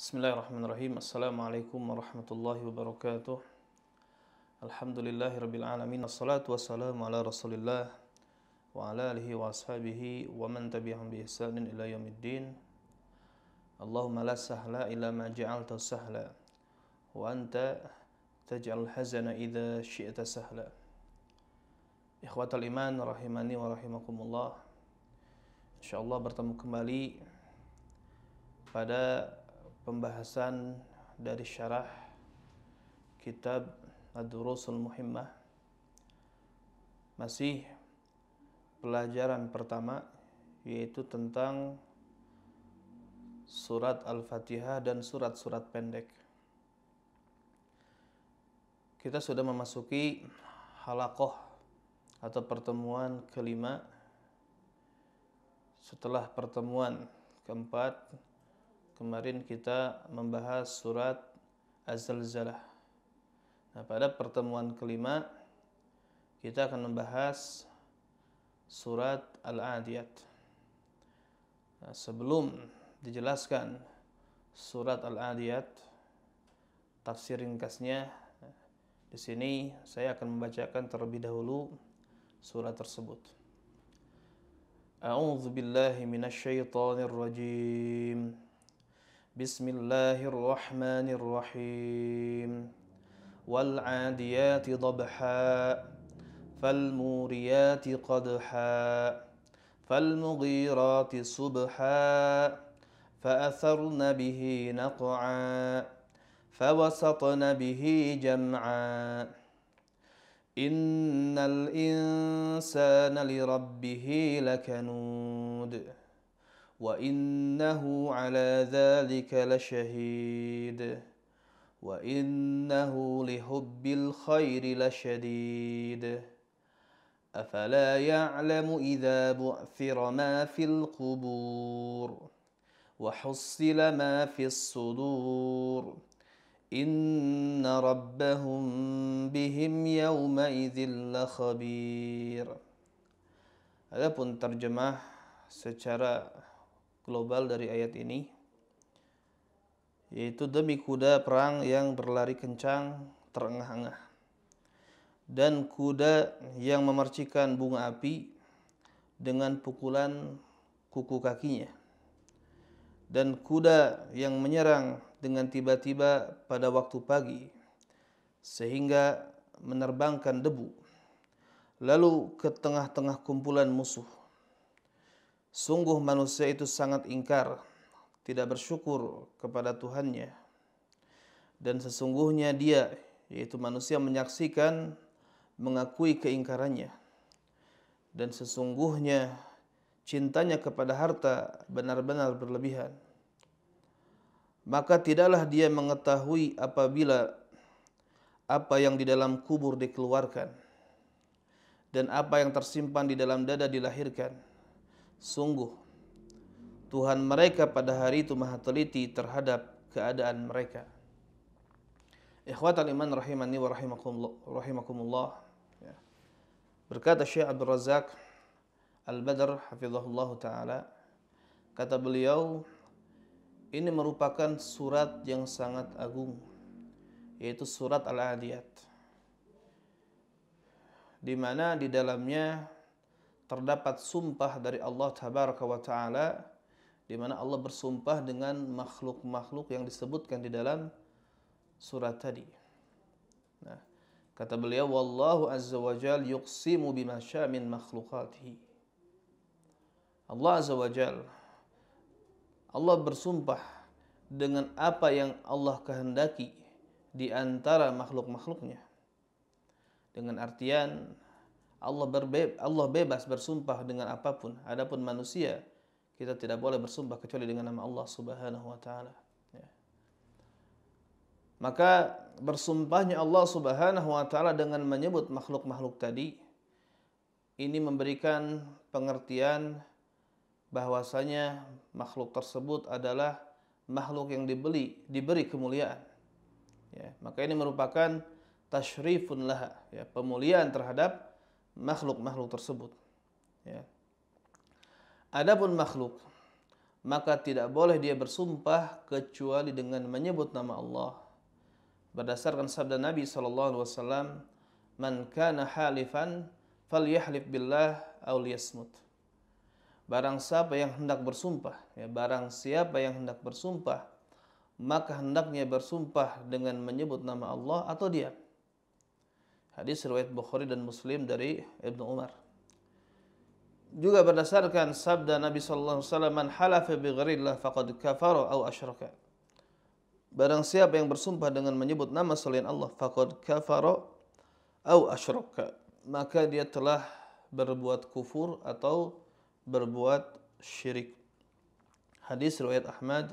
Bismillahirrahmanirrahim. Assalamualaikum warahmatullahi wabarakatuh. Alhamdulillahirabbil alamin. Wassalatu wassalamu ala Rasulillah wa ala alihi wa ashabihi wa man tabi'ahum bi ihsanin ila yaumiddin. Allahumma la sahla illa ma ja'altahu sahla wa anta taj'al hazana idza syi'ta sahla. Ikhwatal iman rahimani wa rahimakumullah. Insyaallah bertemu kembali pada pembahasan dari syarah kitab Ad-Durusul Muhimmah. Masih pelajaran pertama, yaitu tentang surat Al-Fatihah dan surat-surat pendek. Kita sudah memasuki halaqah atau pertemuan kelima setelah pertemuan keempat. Kemarin kita membahas surat Az-Zalzalah. Nah, pada pertemuan kelima kita akan membahas surat Al-Adiyat. Nah, sebelum dijelaskan surat Al-Adiyat, tafsir ringkasnya, di sini saya akan membacakan terlebih dahulu surat tersebut. A'udzu billahi minasyaitonir rajim. Bismillahirrahmanirrahim. Wal 'adiyati dhabha falmuriyati qadha falmughirati subha fa'atharna bihi naq'a fawasatna bihi jam'a. Innal insana lirabbihi lakanud wa innahu ala dzalika lasyahid wa innahu lihubbil khairi lasyadid afala ya'lamu idza bu'thira ma fil qubur wa hussila ma fis sudur inna rabbahum bihim yawma idzil lakhabir. Adapun terjemah secara global dari ayat ini, yaitu demi kuda perang yang berlari kencang terengah-engah, dan kuda yang memercikan bunga api dengan pukulan kuku kakinya, dan kuda yang menyerang dengan tiba-tiba pada waktu pagi sehingga menerbangkan debu lalu ke tengah-tengah kumpulan musuh. Sungguh manusia itu sangat ingkar, tidak bersyukur kepada Tuhannya. Dan sesungguhnya dia, yaitu manusia, menyaksikan, mengakui keingkarannya. Dan sesungguhnya cintanya kepada harta benar-benar berlebihan. Maka tidaklah dia mengetahui apabila apa yang di dalam kubur dikeluarkan dan apa yang tersimpan di dalam dada dilahirkan. Sungguh Tuhan mereka pada hari itu maha teliti terhadap keadaan mereka. Ikhwatal iman rahimani wa rahimakumullah. Berkata Syekh Abdul Razak Al-Badr hafizahullah ta'ala, kata beliau, ini merupakan surat yang sangat agung, yaitu surat Al-Adiyat, di mana di dalamnya terdapat sumpah dari Allah Tabaraka wa Ta'ala, di mana Allah bersumpah dengan makhluk-makhluk yang disebutkan di dalam surat tadi. Nah, kata beliau, wallahu azza wa jal yuqsimu bima syaa min makhluqatihi. Allah azza wa jal, Allah bersumpah dengan apa yang Allah kehendaki di antara makhluk-makhluknya. Dengan artian Allah bebas bersumpah dengan apapun. Adapun manusia, kita tidak boleh bersumpah kecuali dengan nama Allah Subhanahu wa taala. Ya. Maka bersumpahnya Allah Subhanahu wa taala dengan menyebut makhluk-makhluk tadi, ini memberikan pengertian bahwasanya makhluk tersebut adalah makhluk yang diberi kemuliaan. Ya, maka ini merupakan tasyrifun laha, ya, pemuliaan terhadap makhluk-makhluk tersebut. Ya. Adapun makhluk maka tidak boleh dia bersumpah kecuali dengan menyebut nama Allah. Berdasarkan sabda Nabi SAW, "Man kana halifan falyahlif billah aw liyasmut." Barang siapa yang hendak bersumpah, barang siapa yang hendak bersumpah, maka hendaknya bersumpah dengan menyebut nama Allah atau diam. Hadis riwayat Bukhari dan Muslim dari Ibnu Umar. Juga berdasarkan sabda Nabi sallallahu alaihi wasallam, "Man halafa bi ghairillah faqad kafara aw asyraka." Barang siapa yang bersumpah dengan menyebut nama selain Allah, faqad kafara aw asyraka, maka dia telah berbuat kufur atau berbuat syirik. Hadis riwayat Ahmad,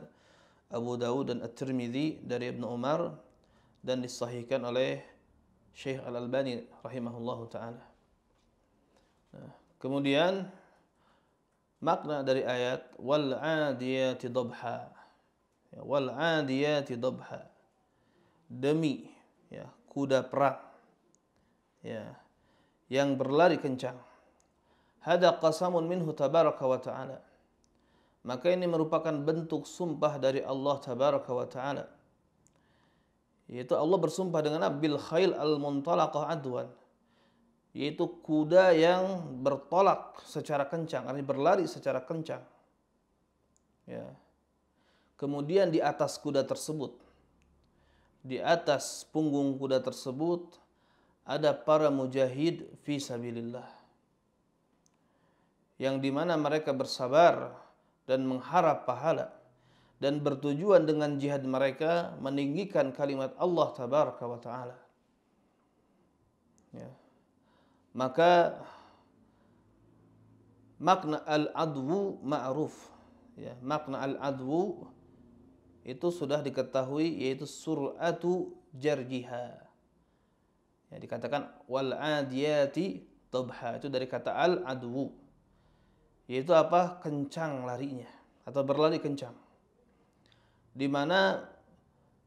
Abu Dawud dan At-Tirmidzi dari Ibnu Umar dan disahihkan oleh Syekh Al-Albani rahimahullahu taala. Kemudian makna dari ayat wal 'adiyati dhabha. Wal 'adiyati dhabha. Demi kuda perang yang berlari kencang. Hada qasamun minhu tabaraka wa ta'ala. Maka ini merupakan bentuk sumpah dari Allah tabaraka wa ta'ala. Yaitu Allah bersumpah dengan bil khail al-muntalaqah adwan. Yaitu kuda yang bertolak secara kencang, artinya berlari secara kencang. Kemudian di atas kuda tersebut, di atas punggung kuda tersebut ada para mujahid fi sabilillah, yang dimana mereka bersabar dan mengharap pahala dan bertujuan dengan jihad mereka meninggikan kalimat Allah tabaraka wa ta'ala. Maka makna al-adwu ma'ruf. Makna al-adwu itu sudah diketahui, yaitu sur'atu jarjiha. Dikatakan wal 'adiyati dhabha, itu dari kata al-adwu, yaitu apa? Kencang larinya atau berlari kencang, di mana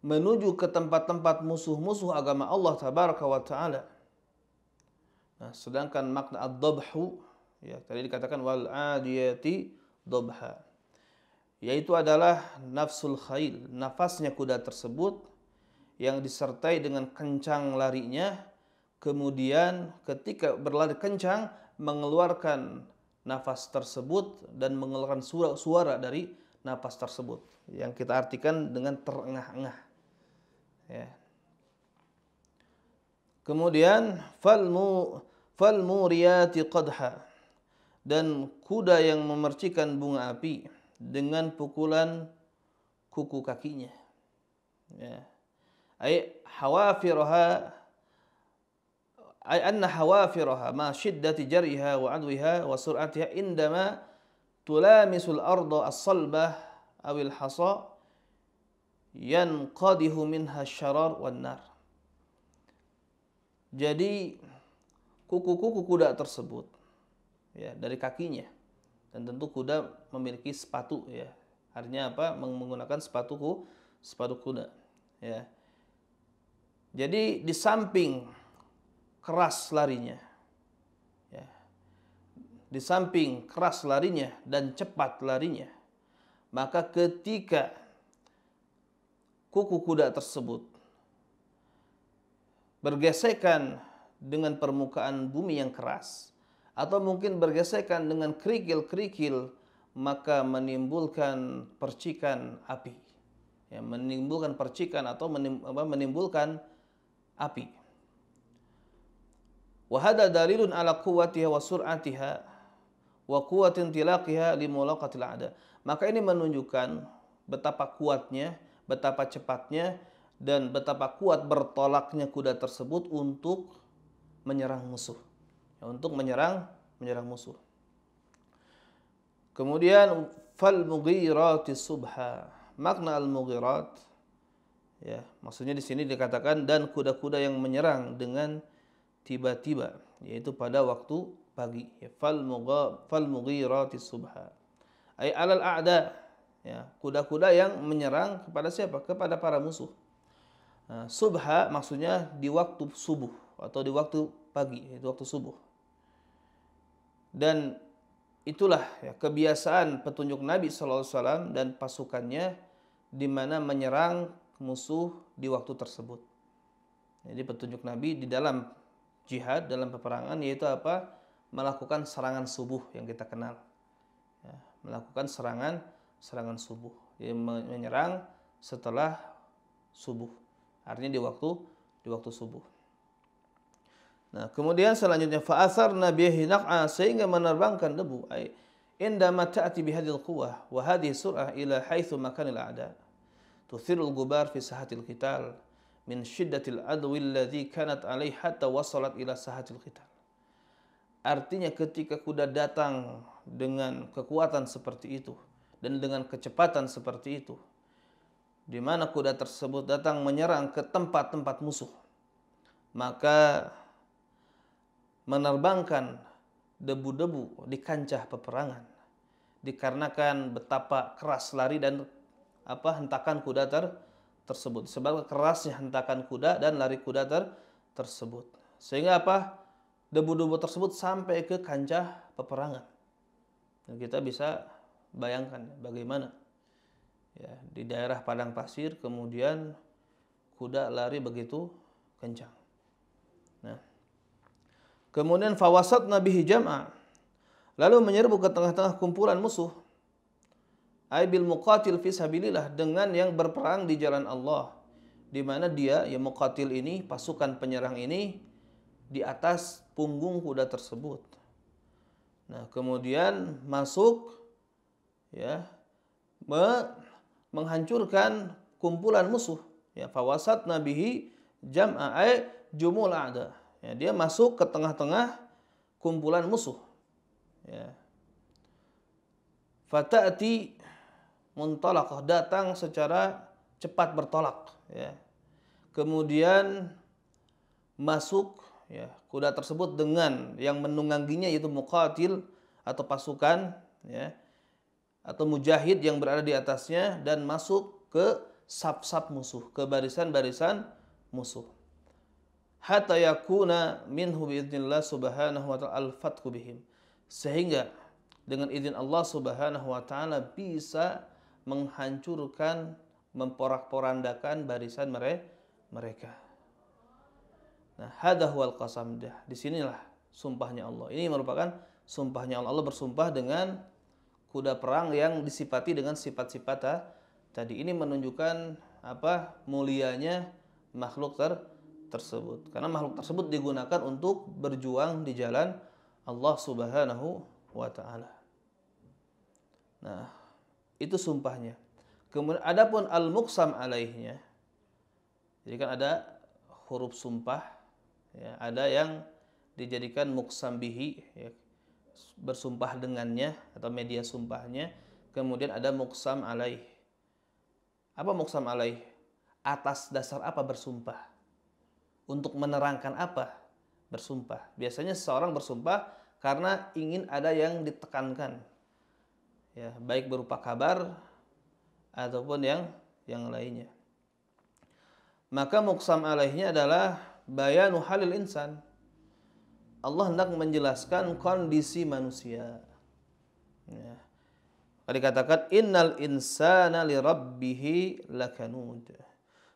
menuju ke tempat-tempat musuh-musuh agama Allah tabaraka wa ta'ala. Sedangkan makna ad-dhabhu tadi dikatakan wal 'adiyati dhabha, yaitu adalah nafsul khail, nafasnya kuda tersebut yang disertai dengan kencang larinya, kemudian ketika berlari kencang mengeluarkan nafas tersebut dan mengeluarkan suara dari nafas tersebut yang kita artikan dengan terengah-engah. Kemudian falmuriyati qadha, dan kuda yang memercikan bunga api dengan pukulan kuku kakinya. Ay hawafiraha, ay anna hawafiraha ma shiddati jariha wa adwiha wa sur'atiha indama tulamisul arda as-salbah awil hasa yanqadihu minha syarar wan nar. Jadi kuku-kuku kuda tersebut dari kakinya, dan tentu kuda memiliki sepatu artinya apa? Menggunakan sepatu kuda Jadi di samping keras larinya, di samping keras larinya dan cepat larinya, maka ketika kuku kuda tersebut bergesekan dengan permukaan bumi yang keras, atau mungkin bergesekan dengan kerikil-kerikil, maka menimbulkan percikan api. Menimbulkan percikan atau menimbulkan api. Wa hada dalilun ala quwwatiha wa sur'atiha wa quwwati intilaqiha li mulaqatil a'da. Maka ini menunjukkan betapa kuatnya, betapa cepatnya dan betapa kuat bertolaknya kuda tersebut untuk menyerang musuh. Untuk menyerang musuh. Kemudian fal mughirati subha. Makna al-mughirat maksudnya di sini dikatakan dan kuda-kuda yang menyerang dengan tiba-tiba, yaitu pada waktu pagi. Fal mughirati subha. Ay alal a'da, kuda-kuda yang menyerang kepada siapa? Kepada para musuh. Subha maksudnya di waktu subuh atau di waktu pagi, itu waktu subuh. Dan itulah ya, kebiasaan petunjuk Nabi SAW dan pasukannya di mana menyerang musuh di waktu tersebut. Jadi petunjuk Nabi di dalam jihad, dalam peperangan, yaitu apa? Melakukan serangan subuh yang kita kenal. Ya, melakukan serangan subuh. Jadi menyerang setelah subuh. Artinya di waktu subuh. Nah, kemudian selanjutnya fa'atharna bihi naq'a, sehingga menerbangkan debu. Indama ta'ti bihadil quwwah wa hadhihi sur'ah ila haitsu makanil a'da. Tuthirul gubar fi sahatil qital min syiddatil adwi alladhi kanat alaihi hatta wasalat ila sahatil qital. Artinya ketika kuda datang dengan kekuatan seperti itu dan dengan kecepatan seperti itu, di mana kuda tersebut datang menyerang ke tempat-tempat musuh, maka menerbangkan debu-debu di kancah peperangan, dikarenakan betapa keras lari dan hentakan kuda tersebut, sebab kerasnya hentakan kuda dan lari kuda tersebut, sehingga debu-debu tersebut sampai ke kancah peperangan. Dan kita bisa bayangkan bagaimana ya, di daerah padang pasir kemudian kuda lari begitu kencang. Nah, kemudian fawasatna bihi jam'a, lalu menyerbu ke tengah-tengah kumpulan musuh, ay bil muqatil fi sabilillah, dengan yang berperang di jalan Allah, di mana dia yang muqatil ini, pasukan penyerang ini, di atas punggung kuda tersebut. Nah, kemudian masuk ya, menghancurkan kumpulan musuh. Ya, fawasatna bihi jam'a ay jumul a'da. Ya, dia masuk ke tengah-tengah kumpulan musuh. Ya. Fata'ti muntalaqah, datang secara cepat bertolak. Ya. Kemudian masuk ya, kuda tersebut dengan yang menungganginya, yaitu muqatil atau pasukan ya, atau mujahid yang berada di atasnya, dan masuk ke saf-saf musuh, ke barisan-barisan musuh. Hatta yakuna minhu biidznillah subhanahu wa ta'ala al-fathu bihim, sehingga dengan izin Allah subhanahu wa ta'ala bisa menghancurkan, memporak-porandakan barisan mereka. Nah, hadza huwal qasam. Disinilah sumpahnya Allah. Ini merupakan sumpahnya Allah. Allah bersumpah dengan kuda perang yang disifati dengan sifat-sifat tadi. Ini menunjukkan mulianya makhluk tersebut. Karena makhluk tersebut digunakan untuk berjuang di jalan Allah Subhanahu wa taala. Nah, itu sumpahnya. Kemudian adapun al-muqsam alaihnya. Jadi kan ada huruf sumpah, ya, ada yang dijadikan muqsam bihi, ya, bersumpah dengannya atau media sumpahnya. Kemudian ada muqsam alaih. Apa muqsam alaih? Atas dasar apa bersumpah? Untuk menerangkan apa bersumpah? Biasanya seseorang bersumpah karena ingin ada yang ditekankan, ya, baik berupa kabar ataupun yang lainnya. Maka muqsam alaihnya adalah bayanu halil insan. Allah hendak menjelaskan kondisi manusia. Ya. Dikatakan innal insana li rabbihi lakanud.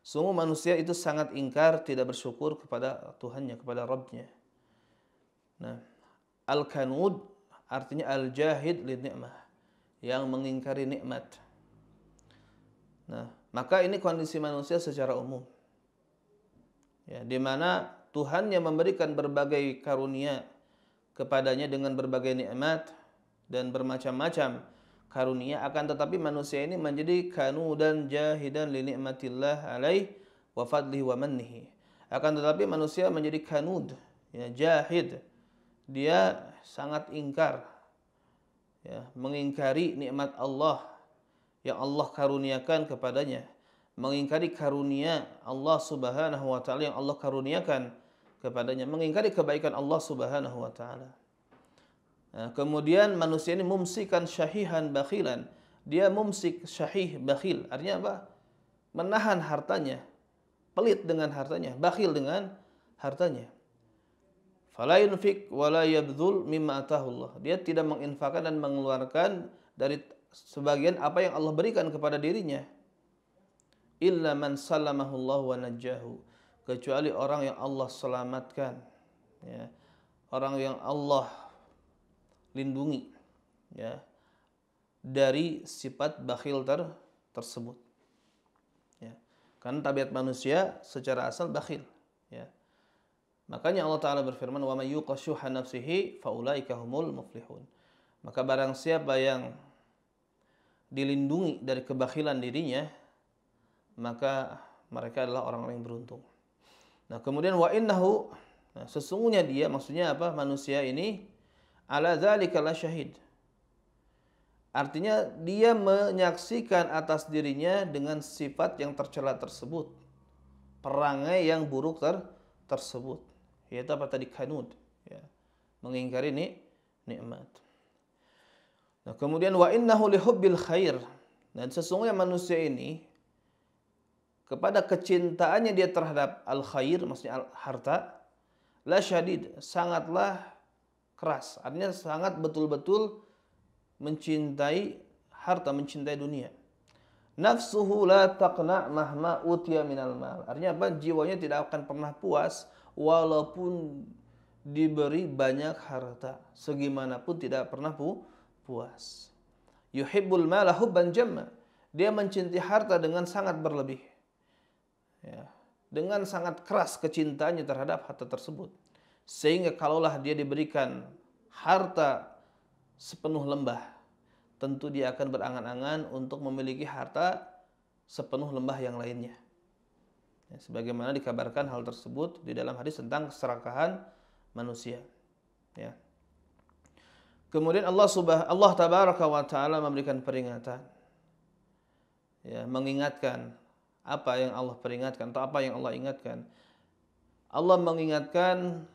Sungguh manusia itu sangat ingkar, tidak bersyukur kepada Tuhannya, kepada Rabbnya. Nah, al-kanud artinya al-jahid li ni'mah, yang mengingkari nikmat. Nah, maka ini kondisi manusia secara umum. Ya, di mana Tuhan yang memberikan berbagai karunia kepadanya dengan berbagai nikmat dan bermacam-macam karunia, akan tetapi manusia ini menjadi kanudan jahidan li nikmatillah alaih wa fadlihi wa mannihi. Akan tetapi manusia menjadi kanud, ya, jahid. Dia sangat ingkar, ya, mengingkari nikmat Allah yang Allah karuniakan kepadanya, mengingkari karunia Allah Subhanahu wa taala yang Allah karuniakan kepadanya, mengingkari kebaikan Allah Subhanahu wa taala. Nah, kemudian manusia ini mumsikan syahihan bakhilan. Dia mumsik syahih bakhil. Artinya apa? Menahan hartanya, pelit dengan hartanya, bakhil dengan hartanya. Fala yunfik wa la yabdzul mimma atahullah. Dia tidak menginfakkan dan mengeluarkan dari sebagian apa yang Allah berikan kepada dirinya. Illa man sallamahullahu wa najjahu. Kecuali orang yang Allah selamatkan, ya. Orang yang Allah lindungi, ya, dari sifat bakhil tersebut, ya. Karena tabiat manusia secara asal bakhil, ya. Makanya Allah Ta'ala berfirman, wa may yuqa syuhha nafsihi faulaika humul muflihun. Maka barang siapa yang dilindungi dari kebakhilan dirinya, maka mereka adalah orang-orang yang beruntung. Nah, kemudian wa innahu, nah, sesungguhnya dia, maksudnya apa? Manusia ini ala dzalika la syahid. Artinya dia menyaksikan atas dirinya dengan sifat yang tercela tersebut, perangai yang buruk tersebut, yaitu apa tadi? Kanud, ya, mengingkari nikmat. Nah, kemudian wa innahu lihubbil khair, dan sesungguhnya manusia ini kepada kecintaannya dia terhadap al khair, maksudnya harta, la syadid, sangatlah keras. Artinya sangat betul-betul mencintai harta, mencintai dunia. Nafsuhu la taqna mahma utiya minal mal. Artinya apa? Jiwanya tidak akan pernah puas walaupun diberi banyak harta. Segimanapun tidak pernah puas. Yuhibbul mala hubban jamma. Dia mencintai harta dengan sangat berlebih, ya, dengan sangat keras kecintaannya terhadap harta tersebut. Sehingga kalaulah dia diberikan harta sepenuh lembah, tentu dia akan berangan-angan untuk memiliki harta sepenuh lembah yang lainnya. Ya, sebagaimana dikabarkan hal tersebut di dalam hadis tentang keserakahan manusia. Ya. Kemudian Allah Tabaraka wa Ta'ala memberikan peringatan, ya, mengingatkan apa yang Allah peringatkan atau apa yang Allah ingatkan. Allah mengingatkan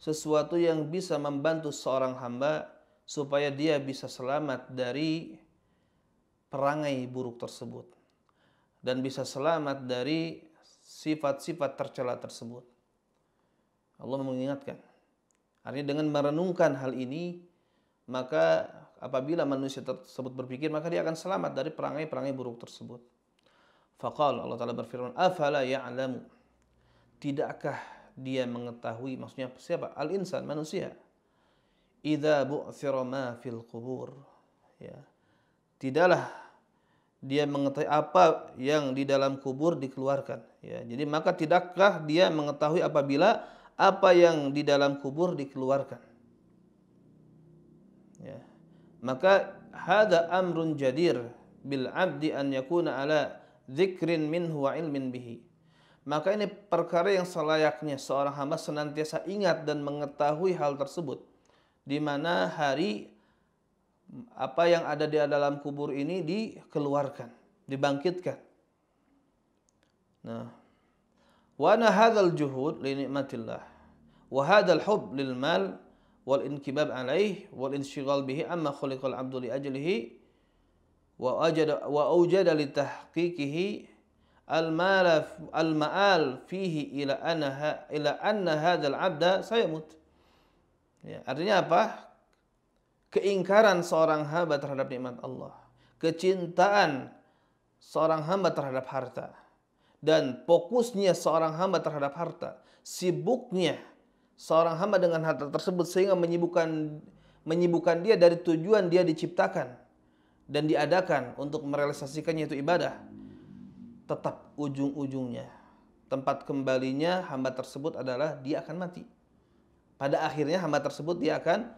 sesuatu yang bisa membantu seorang hamba supaya dia bisa selamat dari perangai buruk tersebut dan bisa selamat dari sifat-sifat tercela tersebut. Allah mengingatkan. Artinya dengan merenungkan hal ini, maka apabila manusia tersebut berpikir, maka dia akan selamat dari perangai-perangai buruk tersebut. Faqala, Allah Ta'ala berfirman, afala ya'lamu, tidakkah dia mengetahui, maksudnya siapa? Al-insan, manusia. Idza bu'thira ma fil qubur, ya. Tidaklah dia mengetahui apa yang di dalam kubur dikeluarkan, ya. Jadi maka tidakkah dia mengetahui apabila apa yang di dalam kubur dikeluarkan, ya. Maka hadza amrun jadir bil 'abdi an yakuna ala dzikrin minhu wa ilmin bihi. Maka ini perkara yang selayaknya seorang hamba senantiasa ingat dan mengetahui hal tersebut, di mana hari apa yang ada di dalam kubur ini dikeluarkan, dibangkitkan. Nah, wa ana hadzal juhud li nikmatillah wa hadzal hub lil mal wal inkibab alaih wal inshighal bihi amma khuliqal abdu li ajlihi wa awjada li tahqiqihi al-ma'al fihi ila anna hadzal 'abda sayamut. Ya, artinya apa? Keingkaran seorang hamba terhadap nikmat Allah, kecintaan seorang hamba terhadap harta, dan fokusnya seorang hamba terhadap harta, sibuknya seorang hamba dengan harta tersebut sehingga menyibukkan dia dari tujuan dia diciptakan dan diadakan untuk merealisasikannya, itu ibadah. Tetap ujung-ujungnya, tempat kembalinya hamba tersebut adalah dia akan mati. Pada akhirnya hamba tersebut dia akan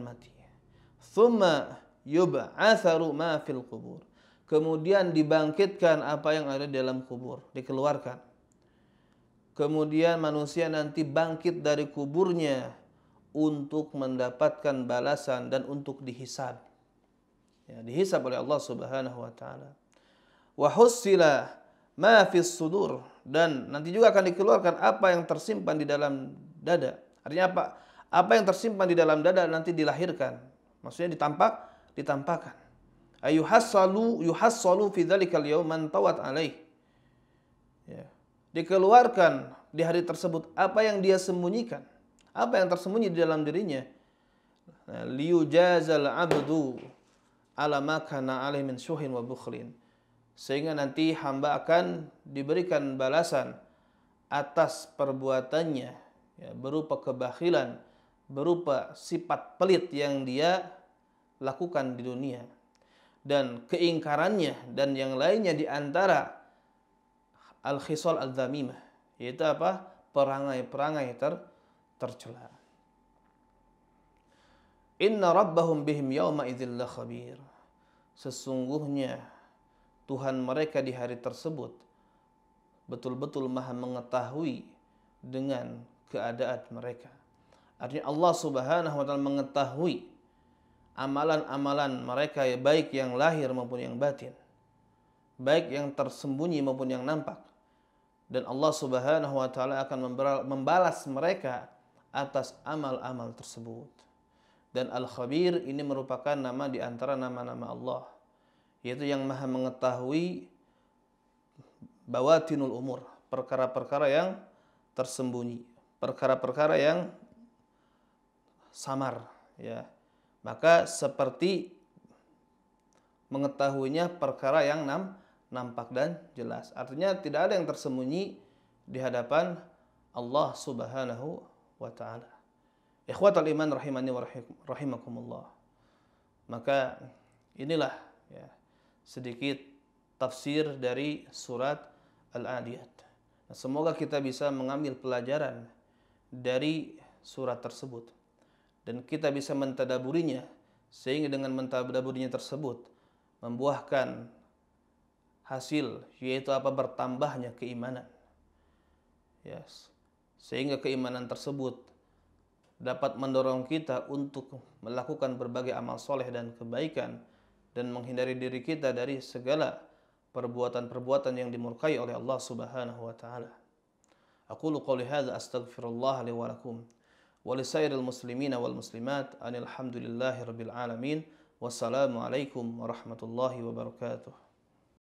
mati. Tsumma yub'atsaru ma fil qubur. Kemudian dibangkitkan apa yang ada di dalam kubur, dikeluarkan. Kemudian manusia nanti bangkit dari kuburnya untuk mendapatkan balasan dan untuk dihisab. Ya, dihisab oleh Allah Subhanahu wa taala. Wa hussila ma fis sudur, dan nanti juga akan dikeluarkan apa yang tersimpan di dalam dada. Artinya apa? Apa yang tersimpan di dalam dada nanti dilahirkan. Maksudnya ditampakkan. Yuhassalu fi dzalikal yaum man tawat alaih. Ya. Dikeluarkan di hari tersebut apa yang dia sembunyikan, Apa yang tersembunyi di dalam dirinya? Liyujazal abdu ala ma kana alaihi min syuhin wa bukhlin. Sehingga nanti hamba akan diberikan balasan atas perbuatannya, ya, berupa kebakhilan, berupa sifat pelit yang dia lakukan di dunia, dan keingkarannya dan yang lainnya di antara al-khisal al-dzamimah, yaitu apa? Perangai-perangai tercela. Inna rabbahum bihim yawma idzil khabir. Sesungguhnya Tuhan mereka di hari tersebut betul-betul maha mengetahui dengan keadaan mereka. Artinya Allah Subhanahu wa taala mengetahui amalan-amalan mereka, baik yang lahir maupun yang batin, baik yang tersembunyi maupun yang nampak. Dan Allah Subhanahu wa taala akan membalas mereka atas amal-amal tersebut. Dan Al-Khabir ini merupakan nama di antara nama-nama Allah, yaitu yang maha mengetahui bawatinul umur, perkara-perkara yang tersembunyi, perkara-perkara yang samar, ya. Maka seperti mengetahuinya perkara yang nampak dan jelas. Artinya tidak ada yang tersembunyi di hadapan Allah Subhanahu wa taala. Ikhwatal iman rahimani wa rahimakumullah. Maka inilah, ya, sedikit tafsir dari surat Al-Adiyat. Nah, semoga kita bisa mengambil pelajaran dari surat tersebut dan kita bisa mentadaburinya, sehingga dengan mentadaburinya tersebut membuahkan hasil, yaitu apa? Bertambahnya keimanan. Yes. Sehingga keimanan tersebut dapat mendorong kita untuk melakukan berbagai amal soleh dan kebaikan dan menghindari diri kita dari segala perbuatan-perbuatan yang dimurkai oleh Allah Subhanahu wa taala. Aqulu qouli hadza astaghfirullah li wa lakum wa lisairil muslimina wal muslimat alhamdulillahi rabbil alamin. Wassalamu alaikum warahmatullahi wabarakatuh.